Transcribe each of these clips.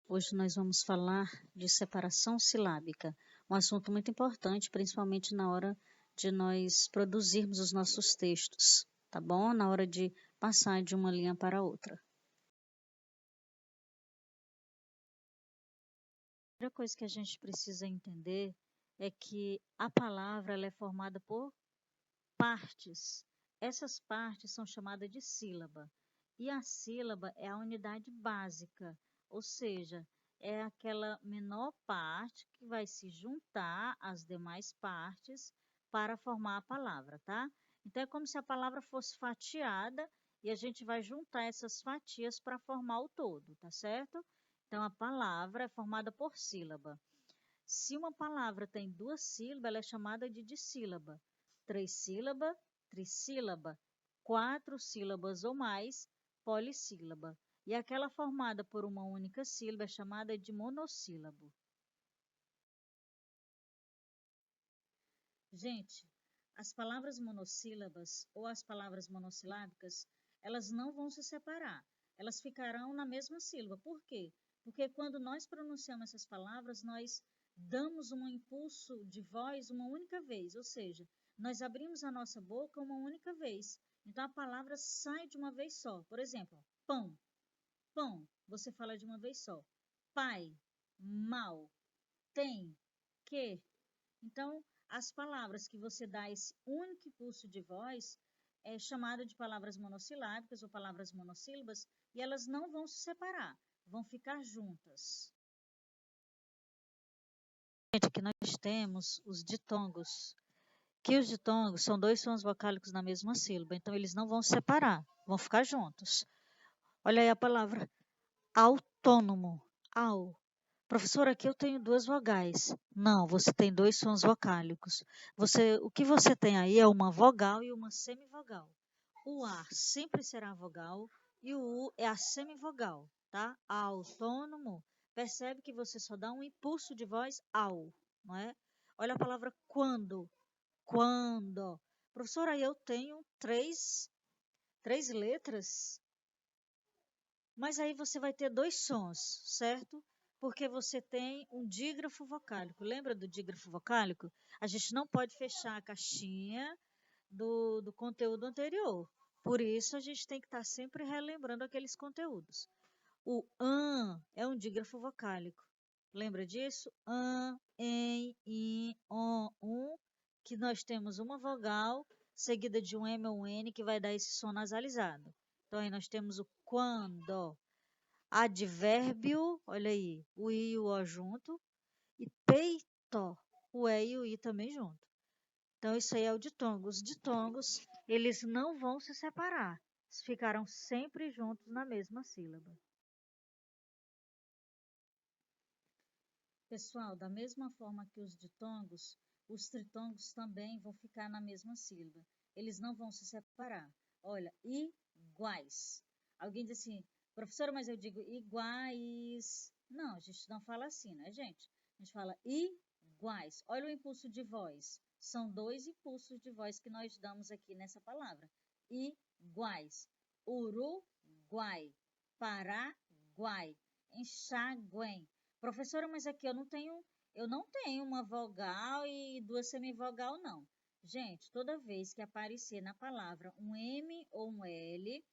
Hoje nós vamos falar de separação silábica, um assunto muito importante, principalmente na hora de nós produzirmos os nossos textos, tá bom? Na hora de passar de uma linha para outra. A primeira coisa que a gente precisa entender é que a palavra ela é formada por partes. Essas partes são chamadas de sílaba. E a sílaba é a unidade básica, ou seja, é aquela menor parte que vai se juntar às demais partes para formar a palavra, tá? Então é como se a palavra fosse fatiada e a gente vai juntar essas fatias para formar o todo, tá certo? Então a palavra é formada por sílaba. Se uma palavra tem duas sílabas, ela é chamada de dissílaba. Três sílabas, trissílaba. Quatro sílabas ou mais, polissílaba. E aquela formada por uma única sílaba é chamada de monossílabo. Gente, as palavras monossílabas ou as palavras monossilábicas, elas não vão se separar. Elas ficarão na mesma sílaba. Por quê? Porque quando nós pronunciamos essas palavras, nós damos um impulso de voz uma única vez, ou seja, nós abrimos a nossa boca uma única vez. Então a palavra sai de uma vez só. Por exemplo, pão, pão, você fala de uma vez só. Pai, mal, tem, que. Então, as palavras que você dá esse único impulso de voz é chamada de palavras monossilábicas ou palavras monossílabas e elas não vão se separar, vão ficar juntas. Gente, aqui nós temos os ditongos, que os ditongos são dois sons vocálicos na mesma sílaba, então eles não vão se separar, vão ficar juntos. Olha aí a palavra autônomo, au. Professor, aqui eu tenho duas vogais. Não, você tem dois sons vocálicos. O que você tem aí é uma vogal e uma semivogal. O A sempre será a vogal e o U é a semivogal, tá? Autônomo. Percebe que você só dá um impulso de voz ao, não é? Olha a palavra quando. Quando. Professor, aí eu tenho três letras, mas aí você vai ter dois sons, certo? Porque você tem um dígrafo vocálico. Lembra do dígrafo vocálico? A gente não pode fechar a caixinha do conteúdo anterior. Por isso, a gente tem que estar sempre relembrando aqueles conteúdos. O an é um dígrafo vocálico. Lembra disso? An, em, in, on, que nós temos uma vogal seguida de um M ou um N que vai dar esse som nasalizado. Então, aí nós temos o quando. Advérbio, olha aí, o I e o O junto. E peito, o E e o I também junto. Então, isso aí é o ditongo. Os ditongos, eles não vão se separar. Ficarão sempre juntos na mesma sílaba. Pessoal, da mesma forma que os ditongos, os tritongos também vão ficar na mesma sílaba. Eles não vão se separar. Olha, iguais. Alguém diz assim, professora, mas eu digo iguais. Não, a gente não fala assim, né, gente? A gente fala iguais. Olha o impulso de voz. São dois impulsos de voz que nós damos aqui nessa palavra. Iguais. Uruguai. Paraguai. Enxaguém. Professora, mas aqui eu não tenho uma vogal e duas semivogal, não. Gente, toda vez que aparecer na palavra um M ou um L,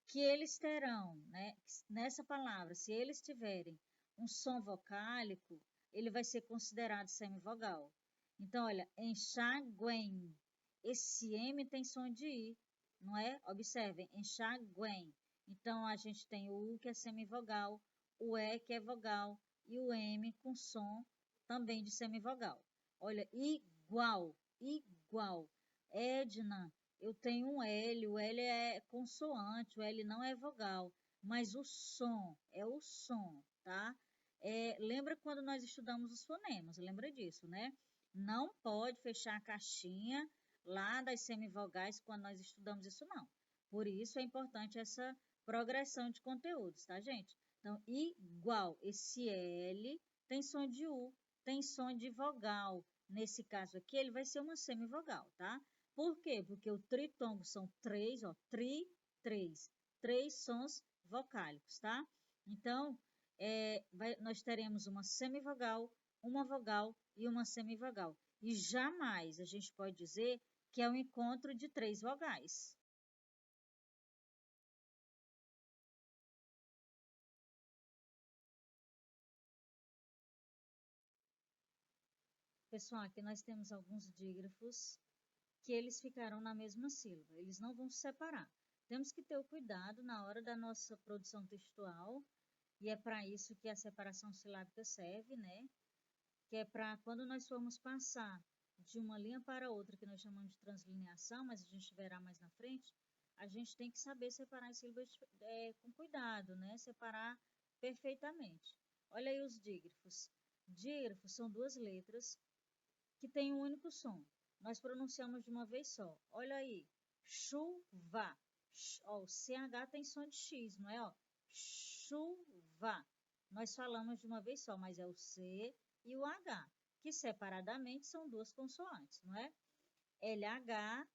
que eles terão, né, nessa palavra, se eles tiverem um som vocálico, ele vai ser considerado semivogal. Então, olha, enxaguém. Esse M tem som de I, não é? Observem, enxaguém. Então, a gente tem o U, que é semivogal, o E, que é vogal, e o M com som também de semivogal. Olha, igual, igual. Edna, eu tenho um L, o L é consoante, o L não é vogal, mas o som é o som, tá? Lembra quando nós estudamos os fonemas, lembra disso, né? Não pode fechar a caixinha lá das semivogais quando nós estudamos isso, não. Por isso é importante essa progressão de conteúdos, tá, gente? Então, igual, esse L tem som de U, tem som de vogal. Nesse caso aqui, ele vai ser uma semivogal, tá? Por quê? Porque o tritongo são três, ó, três sons vocálicos, tá? Então, nós teremos uma semivogal, uma vogal e uma semivogal. E jamais a gente pode dizer que é um encontro de 3 vogais. Pessoal, aqui nós temos alguns dígrafos que eles ficarão na mesma sílaba, eles não vão se separar. Temos que ter o cuidado na hora da nossa produção textual, e é para isso que a separação silábica serve, né? Que é para quando nós formos passar de uma linha para outra, que nós chamamos de translineação, mas a gente verá mais na frente, a gente tem que saber separar as sílabas com cuidado, né? Separar perfeitamente. Olha aí os dígrafos. Dígrafos são 2 letras que têm um único som. Nós pronunciamos de uma vez só. Olha aí, chuva. Ó, o CH tem som de X, não é? Ó, chuva. Nós falamos de uma vez só, mas é o C e o H, que separadamente são 2 consoantes, não é? LH,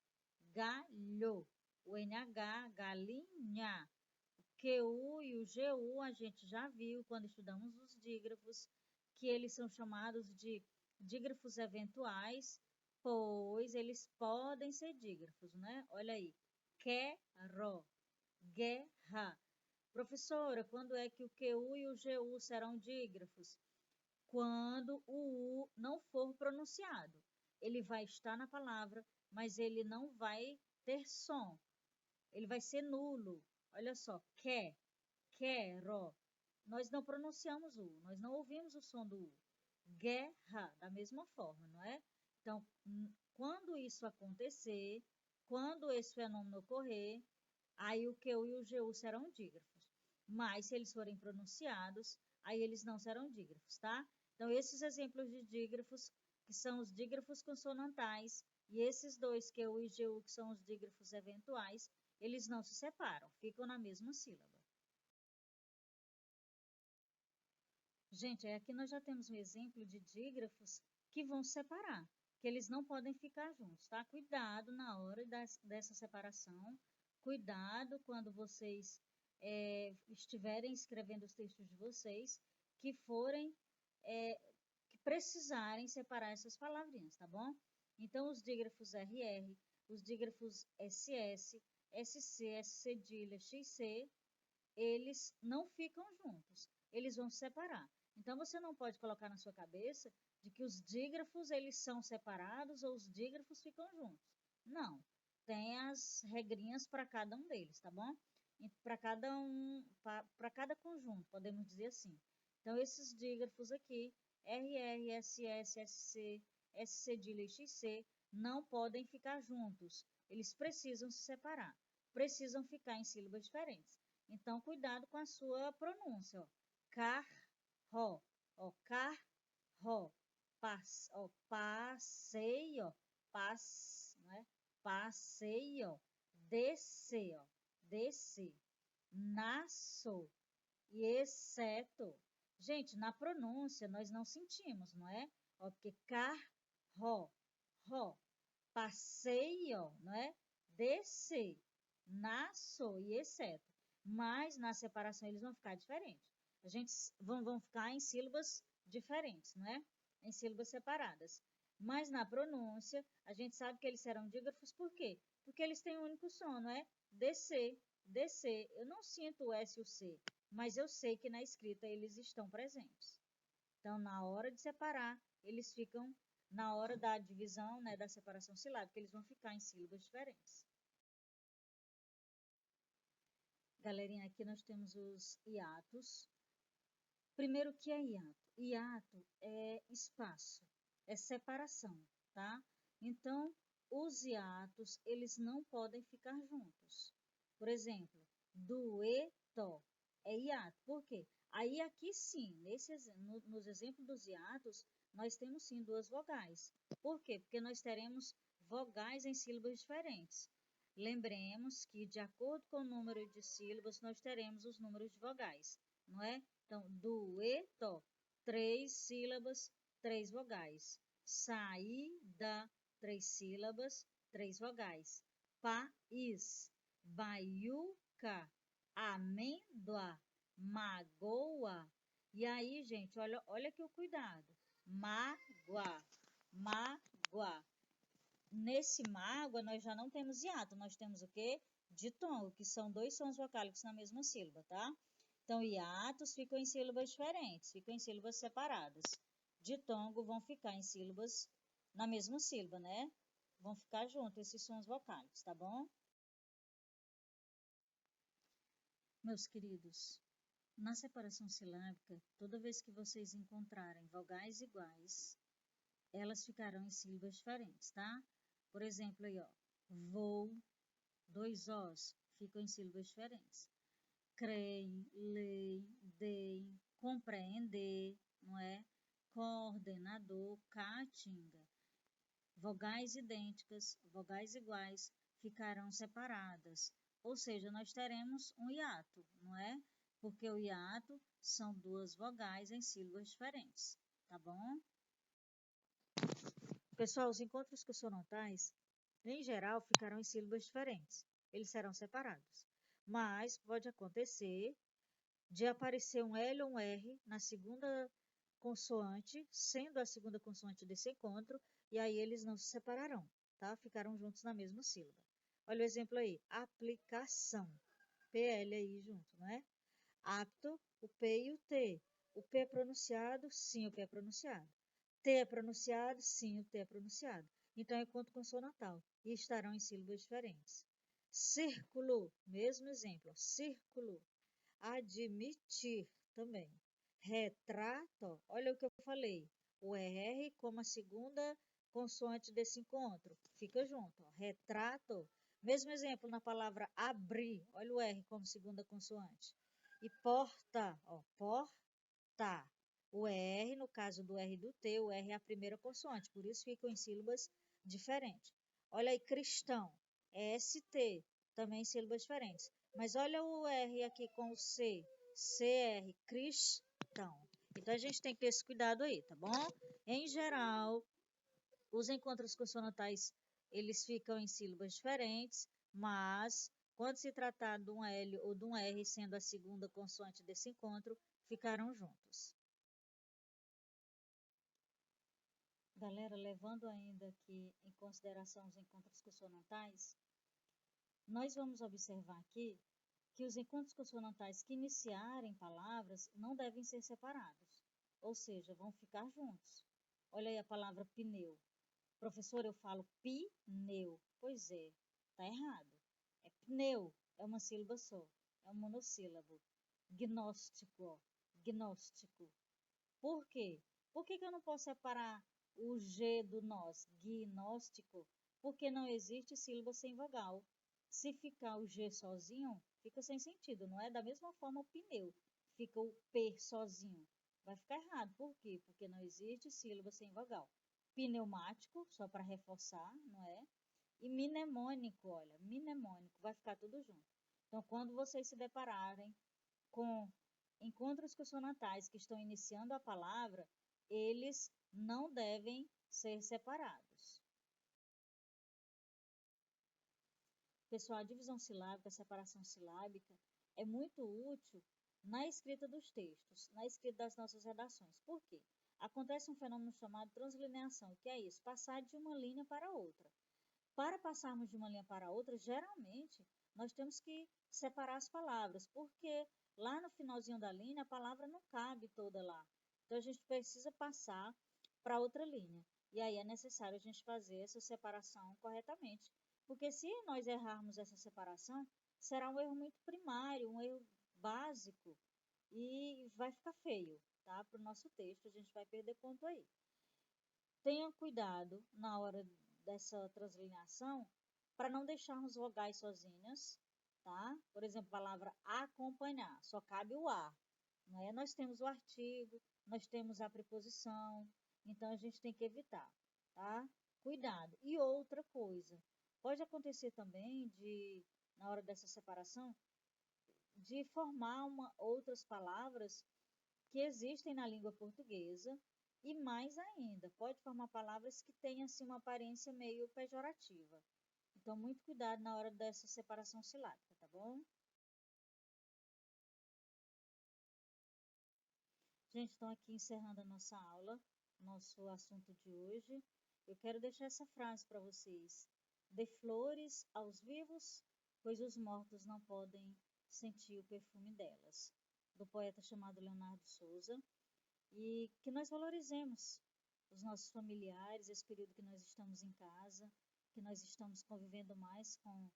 galho. O NH, galinha. O QU e o GU a gente já viu quando estudamos os dígrafos, que eles são chamados de dígrafos eventuais, pois eles podem ser dígrafos, né? Olha aí, quero, guerra. Professora, quando é que o QU e o GU serão dígrafos? Quando o U não for pronunciado. Ele vai estar na palavra, mas ele não vai ter som. Ele vai ser nulo. Olha só, quero. Nós não pronunciamos o U, nós não ouvimos o som do U. Guerra, da mesma forma, não é? Então, quando isso acontecer, quando esse fenômeno ocorrer, aí o QU e o GU serão dígrafos. Mas, se eles forem pronunciados, aí eles não serão dígrafos, tá? Então, esses exemplos de dígrafos, que são os dígrafos consonantais, e esses dois, QU e GU, que são os dígrafos eventuais, eles não se separam, ficam na mesma sílaba. Gente, aqui nós já temos um exemplo de dígrafos que vão separar, que eles não podem ficar juntos, tá? Cuidado na hora dessa separação, cuidado quando vocês estiverem escrevendo os textos de vocês, que forem, que precisarem separar essas palavrinhas, tá bom? Então, os dígrafos RR, os dígrafos SS, SC, S cedilha, XC, eles não ficam juntos, eles vão se separar. Então, você não pode colocar na sua cabeça de que os dígrafos eles são separados ou os dígrafos ficam juntos. Não, tem as regrinhas para cada um deles, tá bom? Para cada conjunto, podemos dizer assim. Então, esses dígrafos aqui, RR, SS, SC, S cedilha e XC, não podem ficar juntos. Eles precisam se separar, precisam ficar em sílabas diferentes. Então, cuidado com a sua pronúncia, ó. Carro, ó, carro, ó, passeio, né? Passeio, descer, ó, descer, naço e exceto. Gente, na pronúncia nós não sentimos, não é? Ó, porque carro, ro, passeio, não é? Descer, naço e exceto. Mas na separação eles vão ficar diferentes. A gente vão ficar em sílabas diferentes, não é? Em sílabas separadas. Mas na pronúncia, a gente sabe que eles serão dígrafos por quê? Porque eles têm um único som, não é? Descer, descer. Eu não sinto o S e o C, mas eu sei que na escrita eles estão presentes. Então, na hora de separar, eles ficam, na hora da divisão, né, da separação silábica, eles vão ficar em sílabas diferentes. Galerinha, aqui nós temos os hiatos. Primeiro, o que é hiato? Hiato é espaço, é separação, tá? Então, os hiatos, eles não podem ficar juntos. Por exemplo, dueto é hiato. Por quê? Aí, aqui sim, nos exemplos dos hiatos, nós temos sim 2 vogais. Por quê? Porque nós teremos vogais em sílabas diferentes. Lembremos que, de acordo com o número de sílabas, nós teremos os números de vogais, não é? Então, dueto, 3 sílabas, 3 vogais. Saída, 3 sílabas, 3 vogais. País, baiuca, amêndoa, magoa. E aí, gente, olha aqui o cuidado. Mágoa, mágoa. Nesse mágoa, nós já não temos hiato, nós temos o quê? Ditongo, que são dois sons vocálicos na mesma sílaba, tá? Então, hiatos ficam em sílabas diferentes, ficam em sílabas separadas. Ditongo vão ficar em sílabas na mesma sílaba, né? Vão ficar juntos esses sons vocálicos, tá bom? Meus queridos, na separação silábica, toda vez que vocês encontrarem vogais iguais, elas ficarão em sílabas diferentes, tá? Por exemplo, aí, ó, vou, dois Os, ficam em sílabas diferentes. Creem, leem, deem, compreender, não é? Coordenador, caatinga. Vogais idênticas, vogais iguais, ficarão separadas. Ou seja, nós teremos um hiato, não é? Porque o hiato são duas vogais em sílabas diferentes, tá bom? Pessoal, os encontros consonantais, em geral, ficarão em sílabas diferentes. Eles serão separados. Mas pode acontecer de aparecer um L ou um R na segunda consoante, sendo a segunda consoante desse encontro, e aí eles não se separarão, tá? Ficarão juntos na mesma sílaba. Olha o exemplo aí, aplicação, PL aí junto, não é? Apto, o P e o T. O P é pronunciado? Sim, o P é pronunciado. T é pronunciado? Sim, o T é pronunciado. Então, é conto consonantal e estarão em sílabas diferentes. Círculo, mesmo exemplo, círculo. Admitir também. Retrato, olha o que eu falei. O R como a segunda consoante desse encontro. Fica junto. Ó. Retrato. Mesmo exemplo na palavra abrir. Olha o R como segunda consoante. E porta, ó, porta. O R, no caso do R e do T, o R é a primeira consoante, por isso ficam em sílabas diferentes. Olha aí, cristão, ST, também em sílabas diferentes. Mas olha o R aqui com o C, CR, cristão. Então a gente tem que ter esse cuidado aí, tá bom? Em geral, os encontros consonantais, eles ficam em sílabas diferentes, mas quando se tratar de um L ou de um R, sendo a segunda consoante desse encontro, ficarão juntos. Galera, levando ainda aqui em consideração os encontros consonantais, nós vamos observar aqui que os encontros consonantais que iniciarem palavras não devem ser separados, ou seja, vão ficar juntos. Olha aí a palavra pneu. Professor, eu falo pneu. Pois é, tá errado. É pneu, é uma sílaba só, é um monossílabo. Gnóstico, ó, gnóstico. Por quê? Por que eu não posso separar o G do nós, gnóstico? Porque não existe sílaba sem vogal. Se ficar o G sozinho, fica sem sentido, não é? Da mesma forma o pneu, fica o P sozinho. Vai ficar errado. Por quê? Porque não existe sílaba sem vogal. Pneumático, só para reforçar, não é? E mnemônico, olha, mnemônico, vai ficar tudo junto. Então, quando vocês se depararem com encontros consonantais que estão iniciando a palavra, eles não devem ser separados. Pessoal, a divisão silábica, a separação silábica é muito útil na escrita dos textos, na escrita das nossas redações. Por quê? Acontece um fenômeno chamado translineação, que é isso, passar de uma linha para outra. Para passarmos de uma linha para outra, geralmente, nós temos que separar as palavras, porque lá no finalzinho da linha, a palavra não cabe toda lá. Então, a gente precisa passar para outra linha. E aí é necessário a gente fazer essa separação corretamente. Porque se nós errarmos essa separação, será um erro muito primário, um erro básico, e vai ficar feio, tá? Para o nosso texto, a gente vai perder ponto aí. Tenha cuidado na hora dessa translineação para não deixarmos vogais sozinhas, tá? Por exemplo, a palavra acompanhar, só cabe o a, não é? Nós temos o artigo, nós temos a preposição, então a gente tem que evitar, tá? Cuidado. E outra coisa, pode acontecer também na hora dessa separação, de formar outras palavras que existem na língua portuguesa e mais ainda, pode formar palavras que tenham assim, uma aparência meio pejorativa. Então, muito cuidado na hora dessa separação silábica, tá bom? Gente, então aqui encerrando a nossa aula, nosso assunto de hoje, eu quero deixar essa frase para vocês. Dê flores aos vivos, pois os mortos não podem sentir o perfume delas. Do poeta chamado Leonardo Souza. E que nós valorizemos os nossos familiares, esse período que nós estamos em casa, que nós estamos convivendo mais com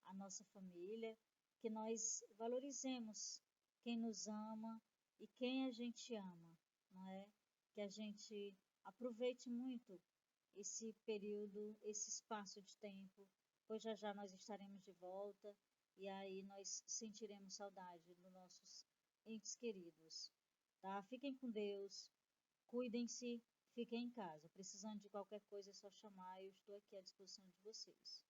a nossa família, que nós valorizemos quem nos ama e quem a gente ama, não é? Que a gente aproveite muito esse período, esse espaço de tempo, pois já já nós estaremos de volta e aí nós sentiremos saudade dos nossos entes queridos, tá? Fiquem com Deus, cuidem-se, fiquem em casa. Precisando de qualquer coisa é só chamar, eu estou aqui à disposição de vocês.